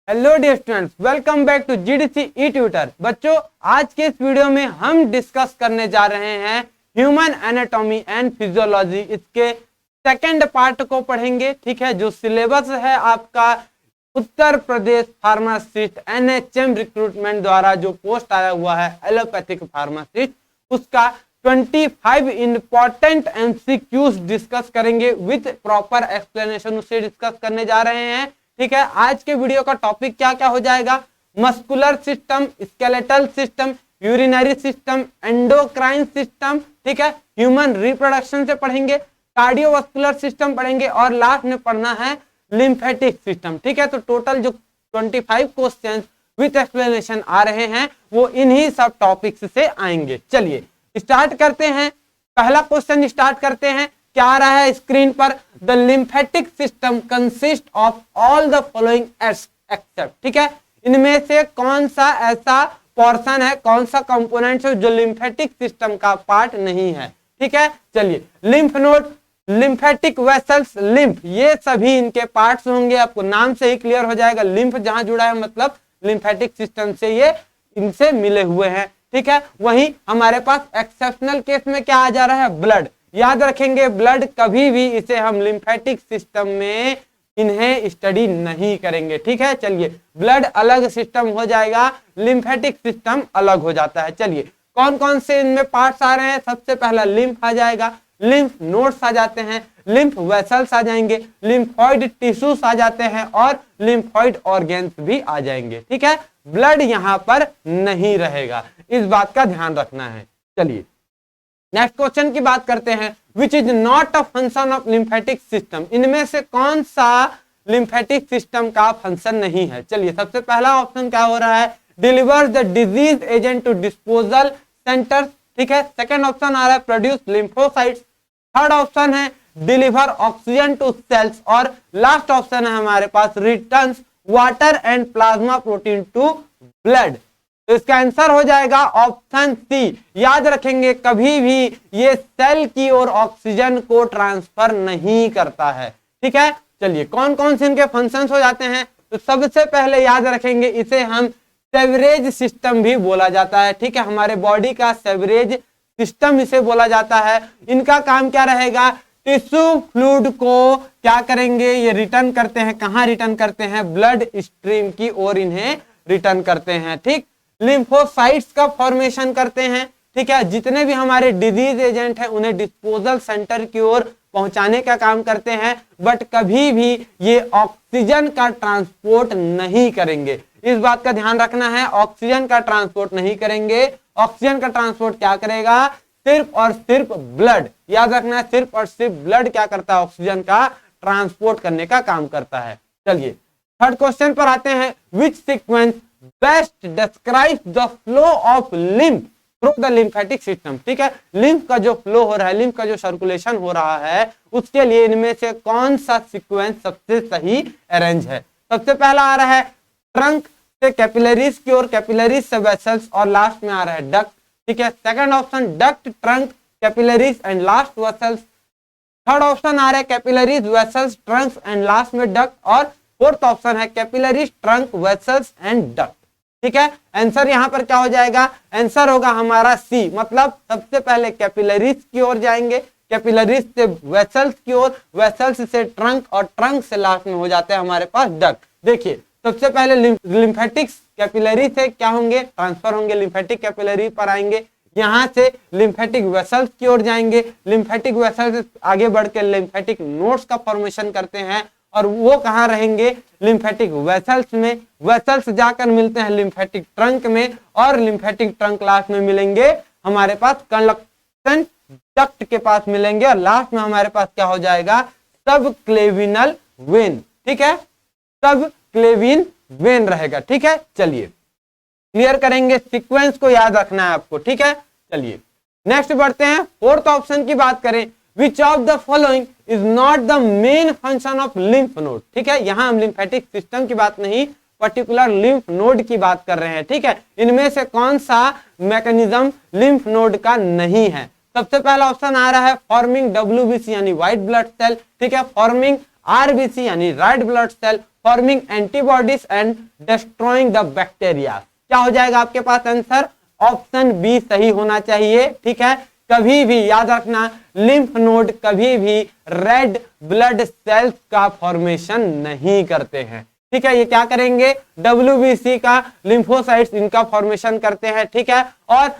Hello dear students, welcome back to GDC e tutor. बच्चों, आज के इस वीडियो में हम डिस्कस करने जा रहे हैं ह्यूमन एनाटॉमी एंड फिजियोलॉजी। इसके सेकंड पार्ट को पढ़ेंगे। ठीक है, जो सिलेबस है आपका Uttar Pradesh pharmacist NHM recruitment द्वारा जो पोस्ट आया हुआ है एलोपैथिक फार्मासिस्ट, उसका 25 इंपॉर्टेंट MCQs डिस्कस करेंगे विद प्रॉपर एक्सप्लेनेशन, उसे डिस्कस करने जा रहे हैं। ठीक है, आज के वीडियो का टॉपिक क्या क्या हो जाएगा? Muscular system, skeletal system, urinary system, endocrine system, ठीक है, ह्यूमन रिप्रोडक्शन से पढ़ेंगे, कार्डियोवास्कुलर सिस्टम पढ़ेंगे और लास्ट में पढ़ना है लिम्फेटिक सिस्टम। ठीक है, तो टोटल जो 25 क्वेश्चंस विद एक्सप्लेनेशन आ रहे हैं वो इन्हीं सब टॉपिक्स से आएंगे। चलिए स्टार्ट करते हैं। पहला क्वेश्चन स्टार्ट करते हैं। क्या आ रहा है स्क्रीन पर? The lymphatic system consist of all the following except. ठीक है, इनमें से कौन सा ऐसा पोर्शन है, कौन सा कंपोनेंट है जो लिम्फेटिक सिस्टम का पार्ट नहीं है? ठीक है, चलिए lymph node, lymphatic vessels, lymph, ये सभी इनके पार्ट्स होंगे। आपको नाम से ही क्लियर हो जाएगा, लिम्फ जहां जुड़ा है मतलब लिम्फेटिक सिस्टम से ये इनसे मिले हुए हैं। ठीक है, वहीं हमारे पास एक्सेप्शनल केस में क्या आ जा रहा है? ब्लड। याद रखेंगे, ब्लड कभी भी इसे हम लिम्फेटिक सिस्टम में इन्हें स्टडी नहीं करेंगे। ठीक है, चलिए ब्लड अलग सिस्टम हो जाएगा, लिम्फेटिक सिस्टम अलग हो जाता है। चलिए कौन कौन से इनमें पार्ट्स आ रहे हैं? सबसे पहला लिम्फ आ जाएगा, लिम्फ नोड्स आ जाते हैं, लिम्फ वेसल्स आ जाएंगे, लिम्फॉइड टिश्यूज आ जाते हैं और लिम्फॉइड ऑर्गेन्स भी आ जाएंगे। ठीक है, ब्लड यहां पर नहीं रहेगा, इस बात का ध्यान रखना है। चलिए नेक्स्ट क्वेश्चन की बात करते हैं। विच is not a function of lymphatic system, इनमें से कौन सा लिम्फेटिक सिस्टम का फंक्शन नहीं है? चलिए सबसे पहला ऑप्शन क्या हो रहा है? Deliver the disease agent to disposal centre. ठीक है, सेकंड ऑप्शन आ रहा है प्रोड्यूस लिम्फोसाइट्स, थर्ड ऑप्शन है डिलीवर ऑक्सीजन टू सेल्स और लास्ट ऑप्शन है हमारे पास returns water and plasma protein to blood. तो इसका आंसर हो जाएगा ऑप्शन सी। याद रखेंगे, कभी भी ये सेल की ओर ऑक्सीजन को ट्रांसफर नहीं करता है। ठीक है, चलिए कौन कौन से इनके फंक्शंस हो जाते हैं? तो सबसे पहले याद रखेंगे, इसे हम सेवरेज सिस्टम भी बोला जाता है। ठीक है, हमारे बॉडी का सेवरेज सिस्टम इसे बोला जाता है। इनका काम क्या रहेगा? टिश्यू फ्लूइड को क्या करेंगे? ये रिटर्न करते हैं। कहाँ रिटर्न करते हैं? ब्लड स्ट्रीम की ओर इन्हें रिटर्न करते हैं। ठीक, लिम्फोसाइट्स का फॉर्मेशन करते हैं। ठीक है, जितने भी हमारे डिजीज एजेंट हैं उन्हें डिस्पोजल सेंटर की ओर पहुंचाने का काम करते हैं, बट कभी भी ये ऑक्सीजन का ट्रांसपोर्ट नहीं करेंगे। इस बात का ध्यान रखना है, ऑक्सीजन का ट्रांसपोर्ट नहीं करेंगे। ऑक्सीजन का ट्रांसपोर्ट क्या करेगा? सिर्फ और सिर्फ ब्लड। याद रखना है, सिर्फ और सिर्फ ब्लड क्या करता है? ऑक्सीजन का ट्रांसपोर्ट करने का काम करता है। चलिए थर्ड क्वेश्चन पर आते हैं। विच sequence best describe the flow of lymph through the lymphatic system. ठीक है, लिम्फ का जो फ्लो हो रहा है, लिम्फ का जो सर्कुलेशन हो रहा है, उसके लिए इनमें से कौन सा सीक्वेंस सबसे सही अरेंज है? सबसे पहला आ रहा है ट्रंक से कैपिलरीज की ओर, कैपिलरीज से वेसल्स और लास्ट में आ रहा है डक्ट। ठीक है, second option duct, trunk, capillaries and last vessels. Third option आ रहा है capillaries, vessels, trunks and last में डक्ट और फोर्थ ऑप्शन है capillaries, trunk, vessels and duct. ठीक है, आंसर यहां पर क्या हो जाएगा? आंसर होगा हमारा सी, मतलब सबसे पहले कैपिलरीज की ओर जाएंगे, कैपिलरीज से वेसल्स की ओर, वेसल्स से ट्रंक और ट्रंक से लास्ट में हो जाते हैं हमारे पास डक्ट। देखिए सबसे पहले लिम्फेटिक्स कैपिलरी से क्या होंगे? ट्रांसफर होंगे, लिम्फेटिक कैपिलरी पर आएंगे, यहां से लिम्फेटिक वेसल्स की ओर जाएंगे, लिम्फेटिक वेसल्स आगे बढ़ के लिम्फेटिक नोड्स का फॉर्मेशन करते हैं और वो कहाँ रहेंगे? लिम्फेटिक वेसल्स में। वेसल्स जाकर मिलते हैं लिम्फेटिक ट्रंक में और लिम्फेटिक ट्रंक लास्ट में मिलेंगे हमारे पास कंडक्शन डक्ट के पास मिलेंगे और लास्ट में हमारे पास क्या हो जाएगा? सब क्लेविनल वेन। ठीक है, सब क्लेविन वेन रहेगा। ठीक है, चलिए क्लियर करेंगे, सीक्वेंस को याद रखना है आपको। ठीक है, चलिए नेक्स्ट बढ़ते हैं। फोर्थ ऑप्शन की बात करें, विच of the following is not the main function of lymph node. ठीक है, यहां हम लिम्फेटिक सिस्टम की बात नहीं, पर्टिकुलर लिम्फ नोड की बात कर रहे हैं। ठीक है, इनमें से कौन सा मैकेनिज्म लिम्फ नोड का नहीं है? सबसे पहला ऑप्शन आ रहा है फॉर्मिंग WBC यानी व्हाइट ब्लड सेल। ठीक है, फॉर्मिंग आरबीसी यानी red blood cell forming antibodies and destroying the bacteria. क्या हो जाएगा आपके पास आंसर? ऑप्शन बी सही होना चाहिए। ठीक है, कभी भी याद रखना लिम्फ नोड कभी भी रेड ब्लड सेल्स का फॉर्मेशन नहीं करते हैं। ठीक है, ये क्या करेंगे? WBC का लिम्फोसाइट्स इनका फॉर्मेशन करते हैं। ठीक है, और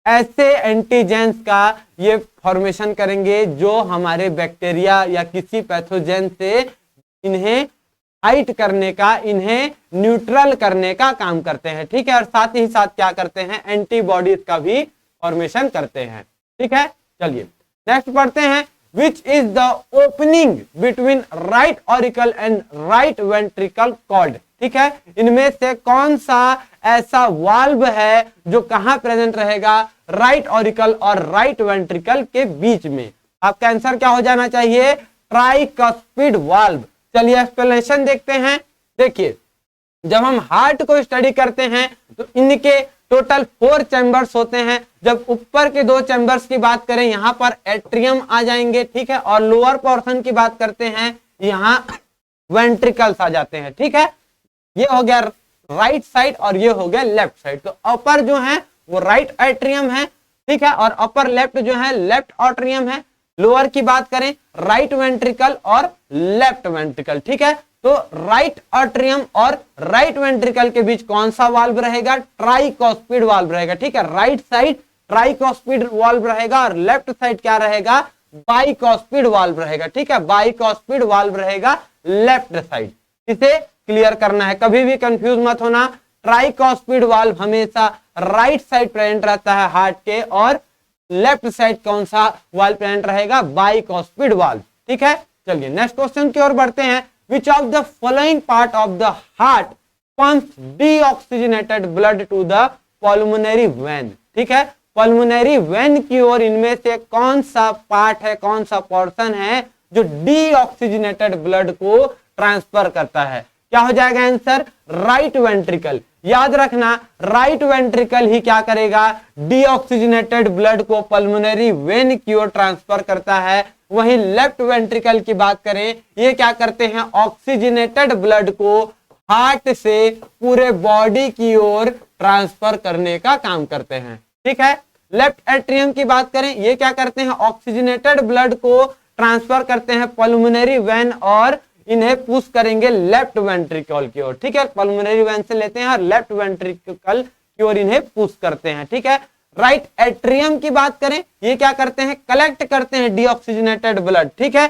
ऐसे एंटीजेंस का ये फॉर्मेशन करेंगे जो हमारे बैक्टीरिया या किसी पैथोजेन से इन्हें फाइट करने का, इन्हें न्यूट्रल करने का काम करते हैं। ठीक है, और साथ ही साथ क्या करते हैं? एंटीबॉडीज का भी फॉर्मेशन करते हैं। ठीक है, चलिए नेक्स्ट पढ़ते हैं। Which is the opening between right auricle and right ventricle cord? ठीक है, इनमें से कौन सा ऐसा वाल्व है जो कहां प्रेजेंट रहेगा? राइट ऑरिकल और राइट वेंट्रिकल के बीच में। आपका आंसर क्या हो जाना चाहिए? Tricuspid valve. चलिए एक्सप्लेनेशन देखते हैं। देखिए, जब हम हार्ट को स्टडी करते हैं तो इनके टोटल 4 चैम्बर्स होते हैं। जब ऊपर के 2 चैम्बर्स की बात करें, यहां पर एट्रियम आ जाएंगे। ठीक है, और लोअर पोर्शन की बात करते हैं, यहां वेंट्रिकल्स आ जाते हैं। ठीक है, ये हो गया राइट साइड और ये हो गया लेफ्ट साइड। तो अपर जो है वो राइट एट्रियम है। ठीक है, और अपर लेफ्ट जो है लेफ्ट एट्रियम है। लोअर की बात करें, राइट वेंट्रिकल और लेफ्ट वेंट्रिकल। ठीक है, तो राइट एट्रियम और राइट वेंट्रिकल के बीच कौन सा वाल्व रहेगा? ट्राइकॉस्पिड वाल्व रहेगा। ठीक है, राइट साइड ट्राइकॉस्पिड वाल्व रहेगा और लेफ्ट साइड क्या रहेगा? बाइकॉस्पिड वाल्व रहेगा। ठीक है, बाइकॉस्पिड वाल्व रहेगा लेफ्ट साइड। इसे क्लियर करना है, कभी भी कंफ्यूज मत होना। ट्राइकॉस्पिड वाल्व हमेशा राइट साइड प्रेजेंट रहता है हार्ट के, और लेफ्ट साइड कौन सा वाल्व प्रेजेंट रहेगा? बाइकॉस्पिड वाल्व। ठीक है, चलिए नेक्स्ट क्वेश्चन की ओर बढ़ते हैं। Which of the following part of the heart pumps deoxygenated blood to the pulmonary vein? ठीक है, पल्मोनरी वेन की ओर इनमें से कौन सा पार्ट है, कौन सा पोर्शन है जो डीऑक्सीजनेटेड ब्लड को ट्रांसफर करता है? क्या हो जाएगा आंसर? Right ventricle. याद रखना राइट वेंट्रिकल ही क्या करेगा? डीऑक्सीजनेटेड ब्लड को पल्मोनरी वेन की ओर ट्रांसफर करता है। वहीं लेफ्ट वेंट्रिकल की बात करें, ये क्या करते हैं? ऑक्सीजनेटेड ब्लड को हार्ट से पूरे बॉडी की ओर ट्रांसफर करने का काम करते हैं। ठीक है, लेफ्ट एट्रियम की बात करें, ये क्या करते हैं? ऑक्सीजनेटेड ब्लड को ट्रांसफर करते हैं पल्मोनरी वेन और इन्हें पुश करेंगे लेफ्ट वेंट्रिकल की ओर। ठीक है, पल्मोनरी वेन से लेते हैं और लेफ्ट वेंट्रिकल की ओर इन्हें पुश करते हैं। ठीक है, राइट एट्रियम की बात करें, ये क्या करते हैं? कलेक्ट करते हैं डीऑक्सीजनेटेड ब्लड। ठीक है,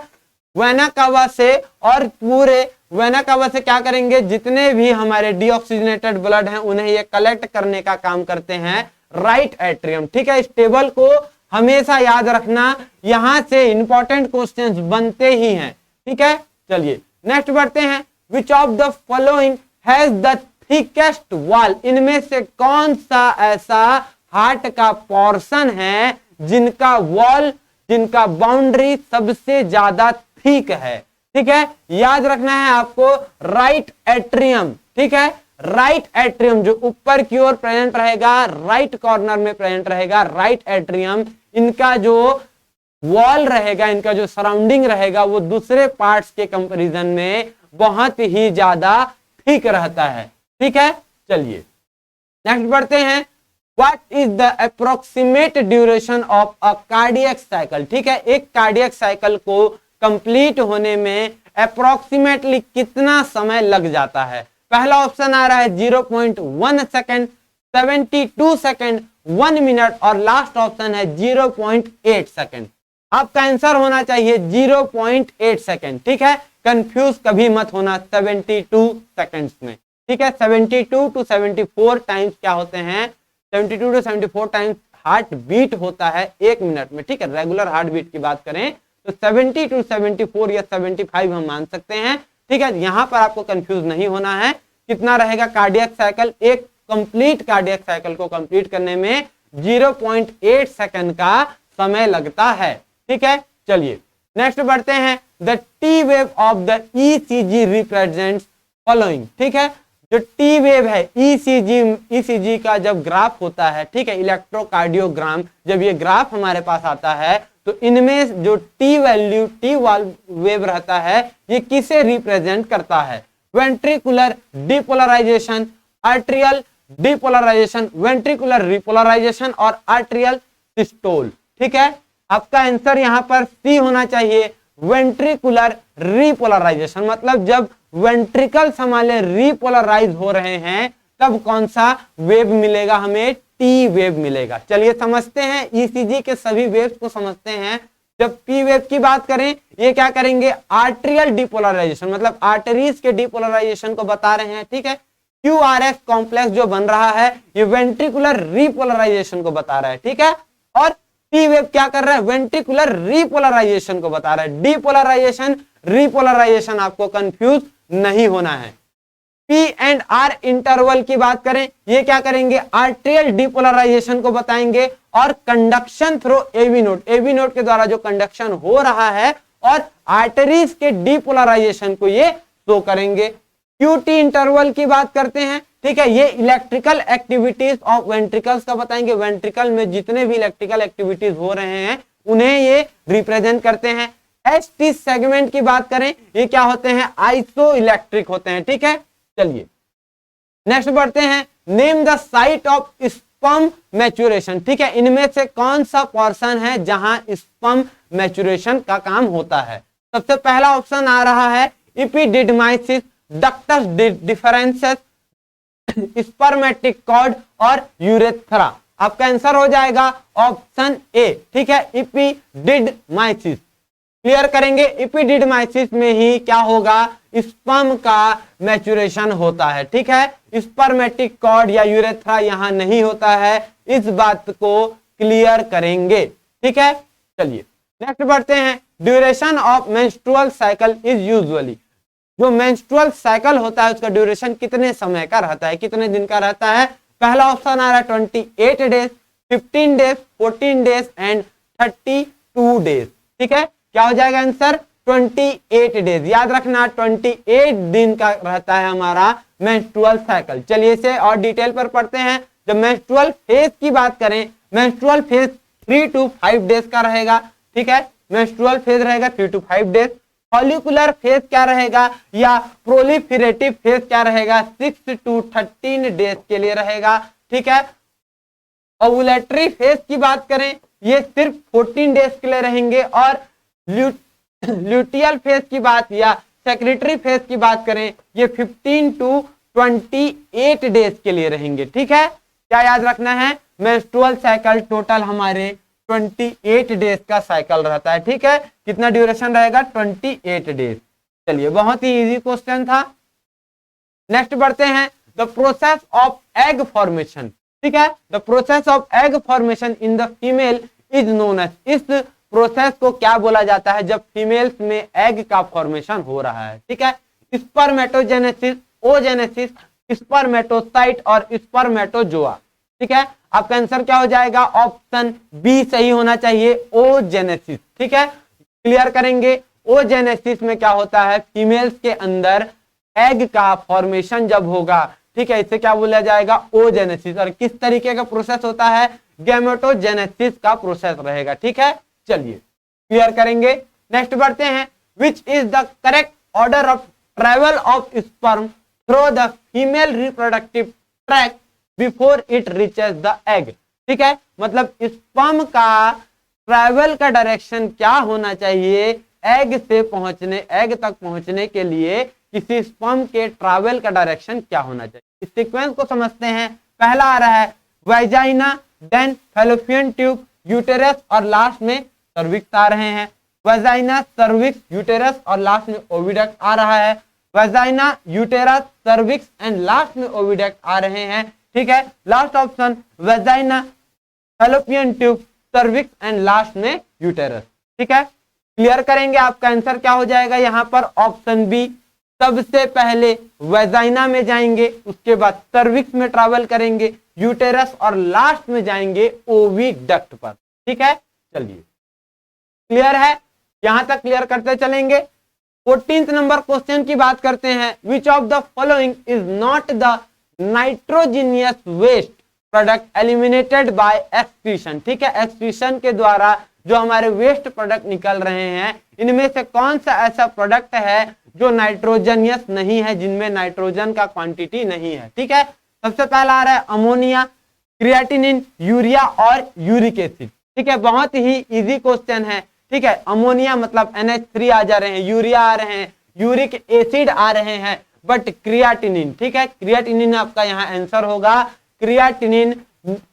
वेना कावा से, और पूरे वेना कावा से क्या करेंगे? जितने भी हमारे डीऑक्सीजनेटेड ब्लड हैं उन्हें ये कलेक्ट करने का काम करते हैं राइट एट्रियम। ठीक है, इस टेबल को हमेशा याद रखना, यहां से इंपॉर्टेंट क्वेश्चंस बनते ही हैं। ठीक है, चलिए नेक्स्ट बढ़ते हैं। Which of the following has the thickest wall? इनमें से कौन सा ऐसा हार्ट का पोर्शन है जिनका वॉल, जिनका बाउंड्री सबसे ज्यादा थिक है? ठीक है, याद रखना है आपको राइट एट्रियम। ठीक है, राइट एट्रियम जो ऊपर की ओर प्रेजेंट रहेगा, राइट कॉर्नर में प्रेजेंट रहेगा राइट एट्रियम। इनका जो वॉल रहेगा, इनका जो सराउंडिंग रहेगा, वो दूसरे पार्ट्स के कंपैरिजन में बहुत ही ज्यादा थिक रहता है। ठीक है, चलिए नेक्स्ट बढ़ते हैं। What is the approximate duration of a cardiac cycle? ठीक है, एक कार्डियक साइकिल को कंप्लीट होने में अप्रोक्सीमेटली कितना समय लग जाता है? पहला ऑप्शन आ रहा है 0.1 सेकेंड, 72 सेकेंड, 1 मिनट, और लास्ट ऑप्शन है 0.8 सेकेंड। आपका आंसर होना चाहिए 0.8 सेकेंड। ठीक है, कंफ्यूज कभी मत होना 72 सेकेंड्स में। ठीक है, 72 to 74 टाइम्स क्या होते हैं? 72 to 74 टाइम्स हार्ट बीट होता है 1 मिनट में। ठीक है, रेगुलर हार्ट बीट की बात करें तो 70 to 74 या 75 हम मान सकते हैं। ठीक है, यहां पर आपको कंफ्यूज नहीं होना है। कितना रहेगा कार्डियक साइकिल? एक कंप्लीट कार्डियक साइकिल को कंप्लीट करने में 0.8 सेकंड का समय लगता है। ठीक है, चलिए नेक्स्ट बढ़ते हैं। The T wave of the ECG represents following. ठीक है, जो टी वेव है ईसीजी का जब ग्राफ होता है, ठीक है, इलेक्ट्रोकार्डियोग्राम, जब ये ग्राफ हमारे पास आता है तो इनमें जो टी वैल्यू, टी वेव रहता है, ये किसे रिप्रेजेंट करता है? Ventricular depolarization, atrial depolarization, ventricular repolarization और आर्ट्रियल सिस्टोल। ठीक है, आपका आंसर यहां पर सी होना चाहिए, वेंट्रिकुलर रिपोलराइजेशन। मतलब जब वेंट्रिकल्स हमारे रिपोलराइज हो रहे हैं तब कौन सा वेव मिलेगा? हमें टी वेव मिलेगा। चलिए समझते हैं, ईसीजी के सभी वेव्स को समझते हैं। जब पी वेव की बात करें, ये क्या करेंगे? आर्ट्रियल डिपोलराइजेशन, मतलब आर्टरीज के डिपोलराइजेशन को बता रहे हैं। ठीक है, क्यूआरएस कॉम्प्लेक्स जो बन रहा है ये वेंट्रिकुलर रिपोलराइजेशन को बता रहा है। ठीक है, और टी वेव क्या कर रहा है? वेंट्रिकुलर रिपोलराइजेशन को बता रहा है। डिपोलराइजेशन, रिपोलराइजेशन, आपको कंफ्यूज नहीं होना है। पी एंड आर इंटरवल की बात करें, ये क्या करेंगे? आर्ट्रियल डिपोलराइजेशन को बताएंगे और conduction through AV node, AV node के द्वारा जो कंडक्शन हो रहा है और आर्टरीज के डिपोलराइजेशन को ये शो करेंगे। क्यूटी इंटरवल की बात करते हैं। ठीक है, ये इलेक्ट्रिकल एक्टिविटीज ऑफ वेंट्रिकल्स का बताएंगे। वेंट्रिकल में जितने भी इलेक्ट्रिकल एक्टिविटीज हो रहे हैं उन्हें ये रिप्रेजेंट करते हैं। एसटी सेगमेंट की बात करें, ये क्या होते हैं? आइसो इलेक्ट्रिक होते हैं। ठीक है, चलिए नेक्स्ट बढ़ते हैं। Name the site of sperm maturation. ठीक है, इनमें से कौन सा पोर्शन है जहां स्पर्म मैच्योरेशन का काम होता है? सबसे पहला ऑप्शन आ रहा है एपिडिडमाइसिस, डक्टस डिफरेंसेस, स्पर्मेटिक कॉर्ड और यूरेथ्रा। आपका आंसर हो जाएगा ऑप्शन ए। ठीक है, एपिडिडमाइसिस। क्लियर करेंगे, एपिडिडमाइसिस में ही क्या होगा? स्पर्म का मैच्योरेशन होता है। ठीक है, स्पर्मेटिक कॉर्ड या यूरेथ्रा यहां नहीं होता है, इस बात को क्लियर करेंगे। ठीक है, चलिए नेक्स्ट बढ़ते हैं। Duration of menstrual cycle is usually, जो मेंस्ट्रुअल साइकिल होता है उसका ड्यूरेशन कितने समय का रहता है, कितने दिन का रहता है? पहला ऑप्शन आ रहा है 28 days, 15 days, 14 days and 32 days. ठीक है, क्या हो जाएगा आंसर? 28 डेज। याद रखना 28 दिन का रहता है हमारा मेंस्ट्रुअल साइकिल। चलिए इसे और डिटेल पर पढ़ते हैं। जब मेंस्ट्रुअल फेज की बात करें, मेंस्ट्रुअल फेज 3 to 5 डेज का रहेगा। ठीक है, मेंस्ट्रुअल फेज रहेगा 3 to 5 डेज। फॉलिकुलर फेज क्या रहेगा या प्रोलिफेरेटिव फेज क्या रहेगा? 6 to 13 डेज के लिए रहेगा। ठीक है, ओवुलेटरी फेज की बात करें, ये सिर्फ 14 डेज के लिए रहेंगे। और ल्यूटियल फेज की बात या सेक्रेटरी फेज की बात करें, ये 15 to 28 डेज के लिए रहेंगे। ठीक है, क्या याद रखना है? मेंस्ट्रुअल साइकिल टोटल हमारे 28 डेज का साइकिल रहता है। ठीक है, कितना ड्यूरेशन रहेगा? 28 डेज। चलिए, बहुत ही इजी क्वेश्चन था। नेक्स्ट बढ़ते हैं। The process of egg formation. ठीक है, the process of egg formation in the female is known as, इस प्रोसेस को क्या बोला जाता है जब फीमेल्स में एग का फॉर्मेशन हो रहा है? ठीक है, स्पर्मेटोजेनेसिस, ओजेनेसिस, स्पर्मेटोसाइट और स्पर्मेटोजोआ। ठीक है, आपका आंसर क्या हो जाएगा? ऑप्शन बी सही होना चाहिए, ओजेनेसिस। ठीक है, क्लियर करेंगे। ओजेनेसिस में क्या होता है? फीमेल्स के अंदर एग का फॉर्मेशन जब होगा, ठीक है, इसे क्या बोला जाएगा? ओजेनेसिस। और किस तरीके का प्रोसेस होता है? गैमेटोजेनेसिस का प्रोसेस रहेगा। ठीक है, चलिए क्लियर करेंगे। नेक्स्ट बढ़ते हैं। Which is the correct order of travel of sperm through the female reproductive tract before it reaches the egg? ठीक है, मतलब स्पर्म का ट्रैवल का डायरेक्शन क्या होना चाहिए एग से पहुंचने, एग तक पहुंचने के लिए किसी स्पर्म के ट्रैवल का डायरेक्शन क्या होना चाहिए? इस सीक्वेंस को समझते हैं। पहला आ रहा है vagina, then fallopian tube, uterus और लास्ट में सर्विक्स आ रहे हैं। वाजाइना, सर्विक्स, यूटेरस और लास्ट में ओविडक्ट आ रहा है। Vagina, uterus, cervix and last में ओविडक्ट आ रहे हैं। ठीक है, last option vagina, fallopian tube, cervix and last में यूटेरस। ठीक है, क्लियर करेंगे। आपका आंसर क्या हो जाएगा यहाँ पर? Option B. सबसे पहले वाजाइना में जाएंगे, उसके बाद सर्विक्स में ट्रैवल करेंगे, यूटेरस और लास्ट में जाएंगे ओविडक्ट पर। ठीक है, चलिए क्लियर है, यहां तक क्लियर करते चलेंगे। 14th नंबर क्वेश्चन की बात करते हैं। Which of the following is not the nitrogenous waste product eliminated by excretion? ठीक है, एक्सक्रीशन के द्वारा जो हमारे वेस्ट प्रोडक्ट निकल रहे हैं, इनमें से कौन सा ऐसा प्रोडक्ट है जो नाइट्रोजनियस नहीं है, जिनमें नाइट्रोजन का क्वांटिटी नहीं है। ठीक है, सबसे पहला आ रहा है अमोनिया, क्रिएटिनिन, यूरिया और यूरिक एसिड। ठीक है, बहुत ही इजी क्वेश्चन है। ठीक है, अमोनिया मतलब NH3 आ जा रहे हैं, यूरिया आ रहे हैं, यूरिक एसिड आ रहे हैं, बट क्रिएटिनिन, ठीक है, क्रिएटिनिन आपका यहाँ आंसर होगा। क्रिएटिनिन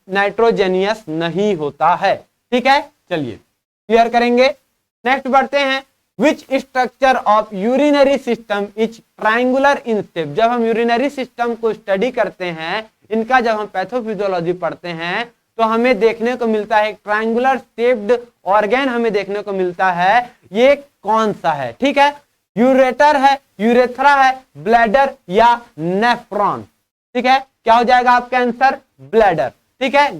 नाइट्रोजेनियस नहीं होता है। ठीक है, चलिए क्लियर करेंगे। नेक्स्ट बढ़ते हैं, which structure of urinary system is triangular in shape. जब हम यूरिनरी सिस्टम को स्टडी करते हैं, इनका जब हम पैथोफिजियोलॉजी पढ़ते हैं, तो हमें देखने को मिलता है ट्रायंगुलर शेप्ड ऑर्गन हमें देखने को मिलता है। ये कौन सा है? ठीक है, यूरेटर है, यूरेथ्रा है, ब्लैडर या नेफ्रॉन। ठीक है, क्या हो जाएगा आपका आंसर? ब्लैडर। ठीक है,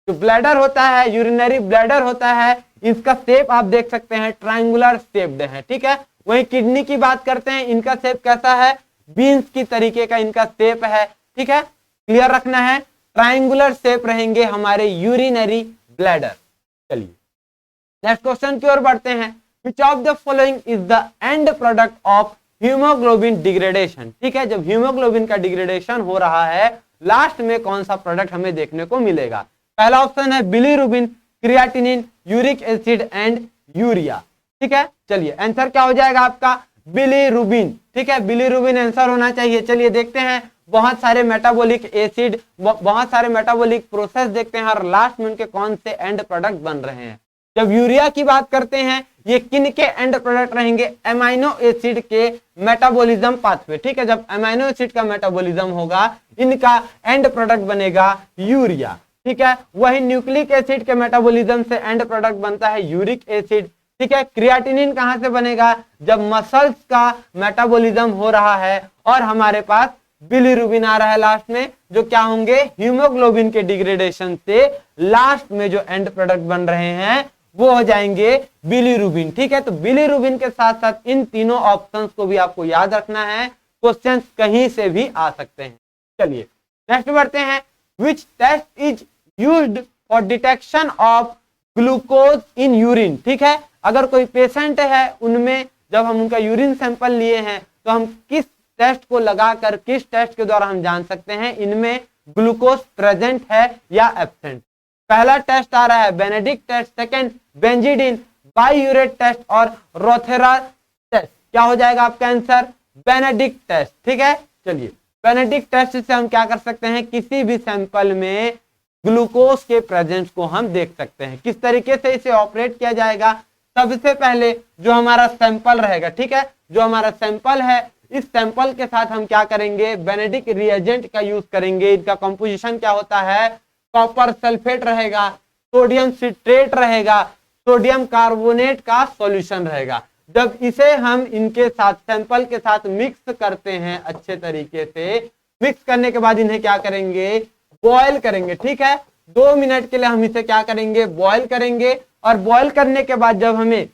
जो ब्लैडर होता है, यूरिनरी ब्लैडर होता है, इसका शेप आप देख सकते हैं ट्रायंगुलर शेप्ड है। ठीक है, वही किडनी की बात करते हैं, इनका शेप कैसा है? बीन्स की तरीके का इनका शेप है। ठीक है, क्लियर रखना है, ट्रायंगुलर शेप रहेंगे हमारे यूरिनरी ब्लैडर। चलिए नेक्स्ट क्वेश्चन की ओर बढ़ते हैं, which of the following is the end product of haemoglobin degradation. ठीक है, जब हीमोग्लोबिन का डिग्रेडेशन हो रहा है, लास्ट में कौन सा प्रोडक्ट हमें देखने को मिलेगा? पहला ऑप्शन है bilirubin, creatinine, uric acid and urea. ठीक है, चलिए आंसर क्या हो जाएगा आपका? बिलीरुबिन। ठीक है, बिलीरुबिन आंसर होना चाहिए। चलिए देखते हैं, बहुत सारे मेटाबॉलिक एसिड, बहुत सारे मेटाबॉलिक प्रोसेस देखते हैं और लास्ट में उनके कौन से एंड प्रोडक्ट बन रहे हैं। जब यूरिया की बात करते हैं, ये किन के एंड प्रोडक्ट रहेंगे? अमाइनो एसिड के मेटाबॉलिज्म पाथवे। ठीक है, जब अमाइनो एसिड का मेटाबॉलिज्म होगा, इनका एंड प्रोडक्ट बनेगा यूरिया। ठीक है, वही न्यूक्लिक एसिड के मेटाबॉलिज्म से एंड प्रोडक्ट बनता है यूरिक एसिड। ठीक है, क्रिएटिनिन कहां से बनेगा? जब मसल्स का मेटाबॉलिज्म हो रहा है और हमारे पास बिलीरुबिन आ रहा है लास्ट में, जो क्या होंगे? हीमोग्लोबिन के डिग्रेडेशन से लास्ट में जो एंड प्रोडक्ट बन रहे हैं वो हो जाएंगे बिलीरुबिन। ठीक है, तो बिलीरुबिन के साथ साथ इन तीनों ऑप्शंस को भी आपको याद रखना है, क्वेश्चंस कहीं से भी आ सकते हैं। चलिए नेक्स्ट बढ़ते हैं, which test is used for detection of glucose in urine. ठीक है, अगर कोई पेशेंट है, उनमें जब हम उनका यूरिन सैंपल लिए हैं, तो हम किस टेस्ट को लगाकर, किस टेस्ट के द्वारा हम जान सकते हैं इनमें ग्लूकोज प्रेजेंट है या एब्सेंट? पहला टेस्ट आ रहा है बेनेडिक्ट टेस्ट, सेकंड बेंजीडिन, बाईयूरेट टेस्ट और रोथेरा टेस्ट। क्या हो जाएगा आपका आंसर? Benedict test. ठीक है, चलिए बेनेडिक्ट टेस्ट से हम क्या कर सकते हैं? किसी भी सैंपल में ग्लूकोज के प्रेजेंस को हम देख सकते हैं। किस तरीके से इसे ऑपरेट किया जाएगा? सबसे पहले जो हमारा सैंपल रहेगा, ठीक है, जो हमारा सैंपल है, इस सैंपल के साथ हम क्या करेंगे? बेनेडिक्ट रिएजेंट का यूज करेंगे। इनका कंपोजिशन क्या होता है? कॉपर सल्फेट रहेगा, सोडियम सिट्रेट रहेगा, सोडियम कार्बोनेट का सॉल्यूशन रहेगा। जब इसे हम इनके साथ, सैंपल के साथ मिक्स करते हैं, अच्छे तरीके से मिक्स करने के बाद इन्हें क्या करेंगे? बॉयल करेंगे। ठीक है, 2 मिनट के लिए हम इसे क्या करेंगे? बॉयल करेंगे। और बॉयल करने के बाद जब हमें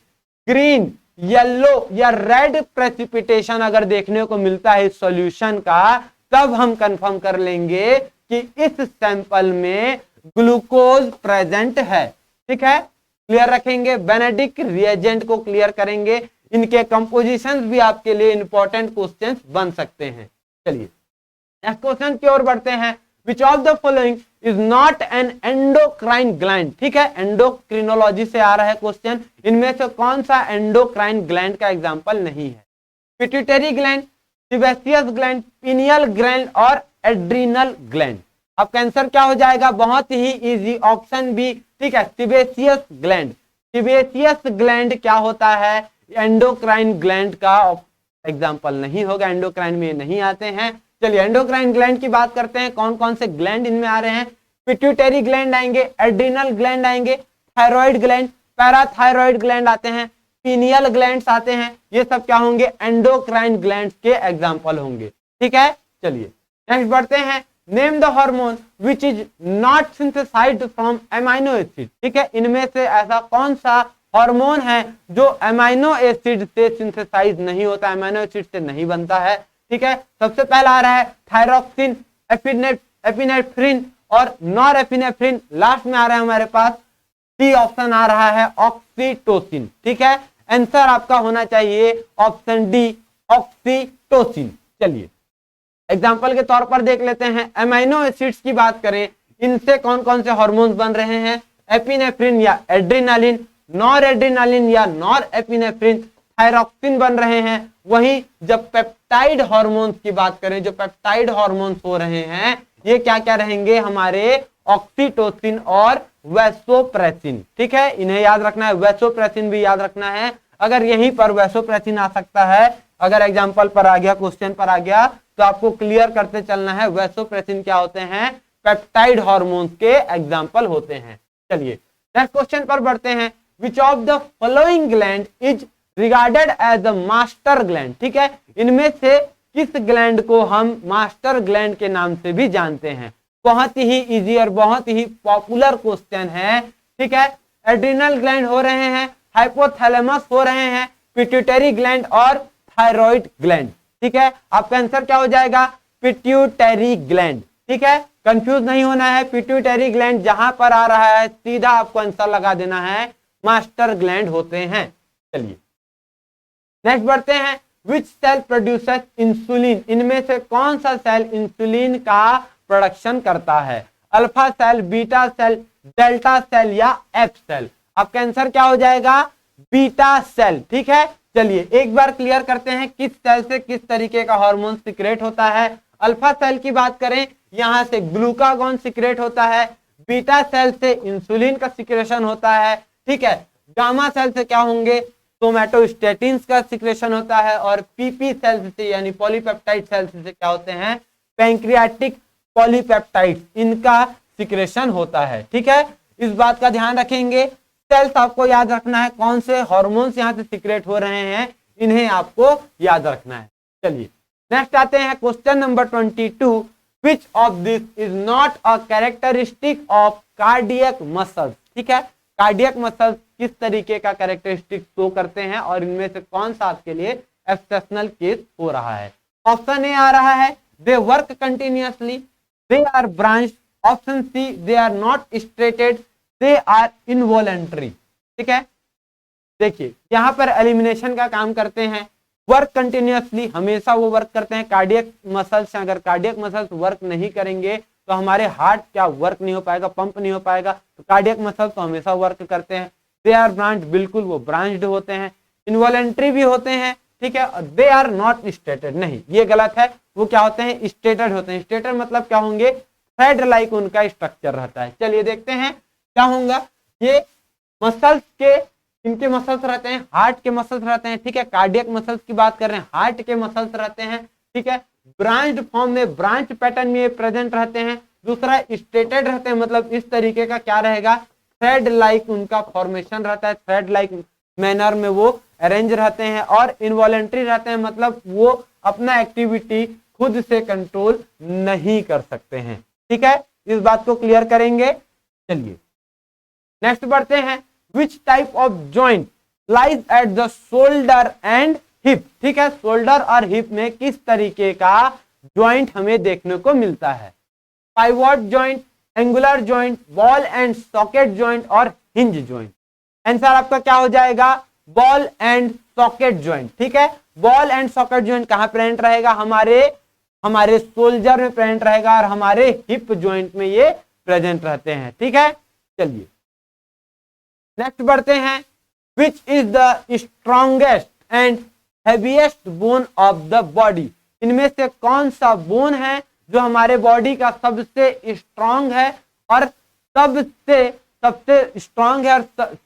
ग्रीन, येलो या रेड प्रेसिपिटेशन अगर देखने को मिलता है इस सॉल्यूशन का, तब हम कंफर्म कर लेंगे कि इस सैंपल में ग्लूकोज प्रेजेंट है। ठीक है, क्लियर रखेंगे, बेनेडिक्ट रिएजेंट को क्लियर करेंगे। इनके कंपोजिशंस भी आपके लिए इंपॉर्टेंट क्वेश्चंस बन सकते हैं। चलिए नेक्स्ट क्वेश्चन की ओर बढ़ते हैं, which of the following is not an endocrine gland. ठीक है, एंडोक्रिनोलॉजी से आ रहा है क्वेश्चन, इनमें से कौन सा एंडोक्राइन ग्लैंड का एग्जांपल नहीं है? Pituitary gland, sebaceous gland, pineal gland और एड्रिनल ग्लैंड। आपका आंसर क्या हो जाएगा? बहुत ही इजी, ऑप्शन बी। ठीक है, सेबेशियस ग्लैंड। सेबेशियस ग्लैंड क्या होता है? एंडोक्राइन ग्लैंड का एग्जांपल नहीं होगा, एंडोक्राइन में नहीं आते हैं। चलिए एंडोक्राइन ग्लैंड की बात करते हैं, कौन कौन से ग्लैंड इनमें आ रहे हैं? पिट्यूटरी ग्लैंड आएंगे, एड्रिनल ग्लैंड आएंगे, थायराइड ग्लैंड, पैराथायराइड ग्लैंड आते हैं, पीनियल ग्लैंड्स आते हैं। ये सब क्या होंगे? एंडोक्राइन ग्लैंड्स के एग्जांपल होंगे। ठीक है, चलिए नेक्स्ट बढ़ते हैं, name the hormone which is not synthesized from amino acid. ठीक है, इनमें से ऐसा कौन सा हार्मोन है जो अमाइनो एसिड से सिंथेसाइज नहीं होता, अमाइनो एसिड से नहीं बनता है? ठीक है, सबसे पहला आ रहा है थायरोक्सिन, एपिनेफ्रिन और नॉरएपिनेफ्रिन। लास्ट में आ रहा है हमारे पास सी ऑप्शन आ रहा है ऑक्सीटोसिन। ठीक है, आंसर आपका होना चाहिए ऑप्शन डी ऑक्सीटोसिन। चलिए एग्जाम्पल के तौर पर देख लेते हैं। अमीनो एसिड्स की बात करें, इनसे कौन कौन से हार्मोन्स बन रहे हैं? एपिनेफ्रिन या एड्रेनालिन, नॉर एड्रेनालिन या नॉर एपिनेफ्रिन, थायरॉक्सिन बन रहे हैं। वहीं जब पेप्टाइड हार्मोन्स की बात करें, जो पेप्टाइड हार्मोन्स हो रहे हैं, ये क्या क्या रहेंगे हमारे? ऑक्सीटोसिन और वैसोप्रेसिन। ठीक है, इन्हें याद रखना है, वैसोप्रेसिन भी याद रखना है। अगर यहीं पर वैसोप्रेसिन आ सकता है, अगर एग्जाम्पल पर आ गया, क्वेश्चन पर आ गया, तो आपको क्लियर करते चलना है वैसोप्रेसिन क्या होते हैं? पेप्टाइड हार्मोन्स के एग्जाम्पल होते हैं। चलिए नेक्स्ट क्वेश्चन पर बढ़ते हैं। Which of the following gland is regarded as a master gland? ठीक है, इनमें से किस ग्लैंड को हम मास्टर ग्लैंड के नाम से भी जानते हैं? बहुत ही इजी और बहुत ही पॉपुलर क्वेश्चन है। ठीक है, एड्रिनल ग्लैंड हो रहे हैं, हाइपोथैलेमस हो रहे हैं, पिट्यूटरी ग्लैंड और थायराइड ग्लैंड। ठीक है, आपका आंसर क्या हो जाएगा? Pituitary gland. ठीक है, कंफ्यूज नहीं होना है, पिट्यूटरी ग्लैंड जहां पर आ रहा है सीधा आपको आंसर लगा देना है, मास्टर ग्लैंड होते हैं। चलिए नेक्स्ट बढ़ते हैं। विच सेल प्रोड्यूसेस इंसुलिन? इनमें से कौन सा सेल इंसुलिन का प्रोडक्शन करता है? Alpha cell, beta cell, delta cell या एफ सेल? आपका आंसर क्या हो जाएगा? Beta cell. ठीक है, चलिए एक बार क्लियर करते हैं किस सेल से किस तरीके का हार्मोन सिक्रेट होता है। अल्फा सेल की बात करें, यहां से ग्लूकागॉन सिक्रेट होता है। बीटा सेल से इंसुलिन का सिक्रेशन होता है। ठीक है, गामा सेल से क्या होंगे? सोमैटोस्टेटिन्स का सिक्रेशन होता है। और पीपी सेल से यानी पॉलीपेप्टाइड सेल से क्या होते हैं? पैंक्रियाटिक पॉलीपेप्टाइड, इनका सिक्रेशन होता है। ठीक है, इस बात का ध्यान रखेंगे। सेल्स आपको याद रखना है, कौन से हार्मोन्स यहां से सिक्रेट हो रहे हैं, इन्हें आपको याद रखना है। चलिए नेक्स्ट आते हैं question number 22। Which of this is not a characteristic of cardiac muscles? ठीक है, कार्डियक मसल्स किस तरीके का कैरेक्टरिस्टिक शो करते हैं और इनमें से कौन सा आपके लिए एक्सेप्शनल केस हो रहा है? ऑप्शन ए आ रहा है they work continuously, they are branched. Option C they are not striated, they are involuntary. ठीक है, देखिए यहां पर एलिमिनेशन का काम करते हैं। वर्क कंटिन्यूअसली, हमेशा वो वर्क करते हैं। कार्डियक मसल्स, अगर कार्डियक मसल्स वर्क नहीं करेंगे तो हमारे हार्ट क्या वर्क नहीं हो पाएगा, पंप नहीं हो पाएगा। तो कार्डियक मसल्स तो हमेशा वर्क करते हैं। दे आर ब्रांच्ड, बिल्कुल वो ब्रांच्ड होते हैं। इनवॉलेंट्री भी होते हैं। ठीक है, दे आर नॉट स्टेटेड, नहीं ये गलत है, वो क्या होते हैं? स्टेटेड होते हैं। स्टेटेड मतलब क्या होंगे? थ्रेड लाइक उनका स्ट्रक्चर रहता है। चलिए देखते हैं क्या होगा। ये मसल्स के, इनके मसल्स रहते हैं, हार्ट के मसल्स रहते हैं। ठीक है, कार्डियक मसल्स की बात कर रहे हैं, हार्ट के मसल्स रहते हैं। ठीक है, ब्रांच्ड फॉर्म में, ब्रांच पैटर्न में प्रेजेंट रहते हैं। दूसरा स्टेटेड रहते हैं, मतलब इस तरीके का क्या रहेगा? थ्रेड लाइक उनका फॉर्मेशन रहता है, थ्रेड लाइक मैनर में वो अरेंज रहते हैं। और इनवॉलेंट्री रहते हैं, मतलब वो अपना एक्टिविटी खुद से कंट्रोल नहीं कर सकते हैं। ठीक है, इस बात को क्लियर करेंगे। चलिए नेक्स्ट बढ़ते हैं। Which type of joint lies at the shoulder and hip? ठीक है, शोल्डर और हिप में किस तरीके का जॉइंट हमें देखने को मिलता है? Pivot joint, angular joint, ball and socket joint और हिंज जॉइंट? आंसर आपका क्या हो जाएगा? Ball and socket joint. ठीक है, बॉल एंड सॉकेट जॉइंट कहां प्रेजेंट रहेगा? हमारे शोल्डर में प्रेजेंट रहेगा और हमारे हिप जॉइंट में ये प्रेजेंट रहते हैं। ठीक है, चलिए नेक्स्ट बढ़ते हैं। Which is the strongest and heaviest bone of the body? इनमें से कौन सा बोन है जो हमारे बॉडी का सबसे स्ट्रॉन्ग है और सबसे स्ट्रॉन्ग है और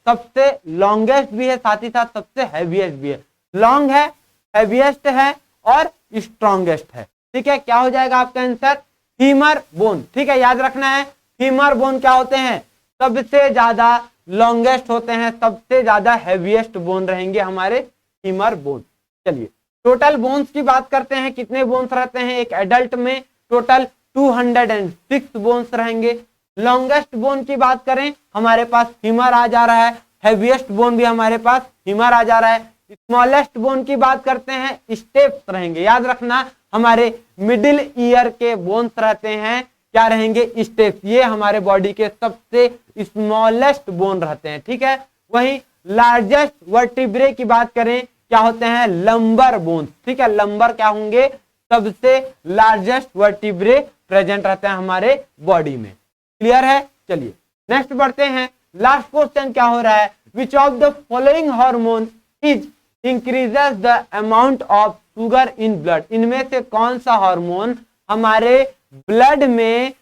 सबसे लॉन्गेस्ट भी है, साथ ही साथ सबसे हैवीएस्ट भी है? लॉन्ग है, हैवीएस्ट है और स्ट्रॉन्गेस्ट है। ठीक है, क्या हो जाएगा आपका आंसर? Femur bone. ठीक है, याद रखना है, फीमर बोन क्या होते हैं? सबसे ज्यादा लॉन्गेस्ट होते हैं, सबसे ज्यादा हैवीएस्ट बोन रहेंगे हमारे फीमर बोन। चलिए टोटल बोन्स की बात करते हैं। कितने बोन्स रहते हैं एक एडल्ट में? टोटल 206 बोन्स रहेंगे। लॉन्गेस्ट बोन की बात करें, हमारे पास फीमर आ जा रहा है। हैवीएस्ट बोन भी हमारे पास फीमर आ जा रहा है। स्मॉलेस्ट बोन की बात करते हैं, स्टेप्स रहेंगे। याद रखना, हमारे मिडिल ईयर के बोन्स रहते हैं, क्या रहेंगे? स्टेप्स। ये हमारे बॉडी के सबसे स्मॉलेस्ट बोन रहते हैं, ठीक है। वहीं लार्जेस्ट वर्टिब्रे की बात करें, क्या होते हैं, लंबर बोन्स, ठीक है। लंबर क्या होंगे, सबसे लार्जेस्ट वर्टिब्रे प्रेजेंट रहते हैं हमारे बॉडी में। क्लियर है। चलिए नेक्स्ट बढ़ते हैं। लास्ट क्वेश्चन क्या हो रहा है, विच of the following hormone is increases the amount of sugar in blood. इनमें से कौन सा हार्मोन हमारे ब्लड में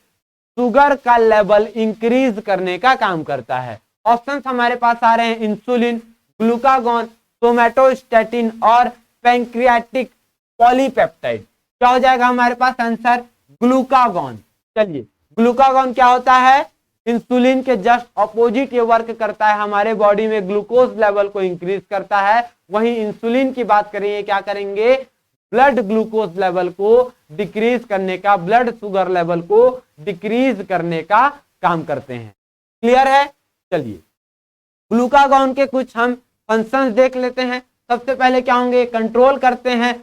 शुगर का लेवल इंक्रीज करने का काम करता है। ऑप्शंस हमारे पास आ रहे हैं, इंसुलिन, ग्लूकागॉन, सोमैटोस्टैटिन और पैंक्रियाटिक पॉलीपेप्टाइड। क्या हो जाएगा हमारे पास आंसर, ग्लूकागॉन। चलिए ग्लूकागॉन क्या होता है, इंसुलिन के जस्ट अपोजिट ये वर्क करता है, हमारे बॉडी में ग्लूकोज लेवल को इंक्रीज करता है। वहीं इंसुलिन की बात करें, क्या करेंगे, ब्लड ग्लूकोज लेवल को डिक्रीज करने का, ब्लड शुगर लेवल को डिक्रीज करने का काम करते हैं। क्लियर है। चलिए ग्लूकागॉन के कुछ हम फंक्शंस देख लेते हैं। सबसे पहले क्या होंगे, कंट्रोल करते हैं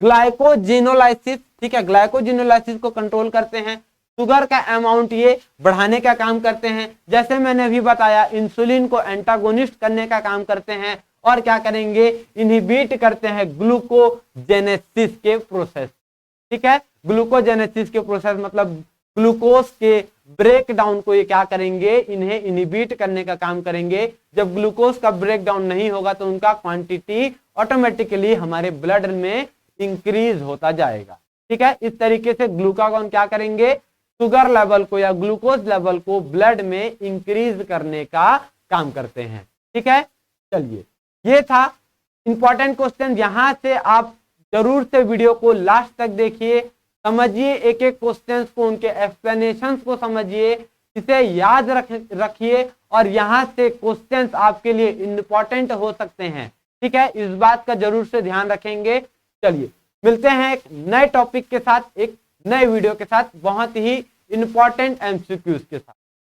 ग्लाइकोजेनोलाइसिस, ठीक है, ग्लाइकोजेनोलाइसिस को कंट्रोल करते हैं। शुगर का अमाउंट ये बढ़ाने का काम करते हैं। जैसे मैंने अभी बताया, इंसुलिन को एंटागोनिस्ट करने का काम करते हैं। और क्या करेंगे, इनहिबिट करते हैं ग्लूकोजेनेसिस के प्रोसेस, ठीक है। ग्लूकोजेनेसिस के प्रोसेस मतलब ग्लूकोज के ब्रेक डाउन को ये क्या करेंगे, इन्हें इनहिबिट करने का काम करेंगे। जब ग्लूकोज का ब्रेक डाउन नहीं होगा तो उनका क्वांटिटी ऑटोमेटिकली हमारे ब्लड में इंक्रीज होता जाएगा, ठीक है। इस तरीके से ग्लूकागॉन क्या करेंगे, शुगर लेवल को या ग्लूकोज लेवल को ब्लड में इंक्रीज करने का काम करते हैं, ठीक है। चलिए ये था इंपॉर्टेंट क्वेश्चन। यहां से आप जरूर से वीडियो को लास्ट तक देखिए, समझिए एक एक क्वेश्चन को, उनके एक्सप्लेनेशन को समझिए, इसे याद रखिए और यहां से क्वेश्चंस आपके लिए इंपॉर्टेंट हो सकते हैं, ठीक है। इस बात का जरूर से ध्यान रखेंगे। चलिए मिलते हैं एक नए टॉपिक के साथ, एक नए वीडियो के साथ, बहुत ही इंपॉर्टेंट एमसीक्यूज के साथ।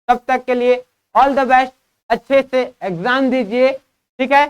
तब तक के लिए ऑल द बेस्ट, अच्छे से एग्जाम दीजिए, ठीक है।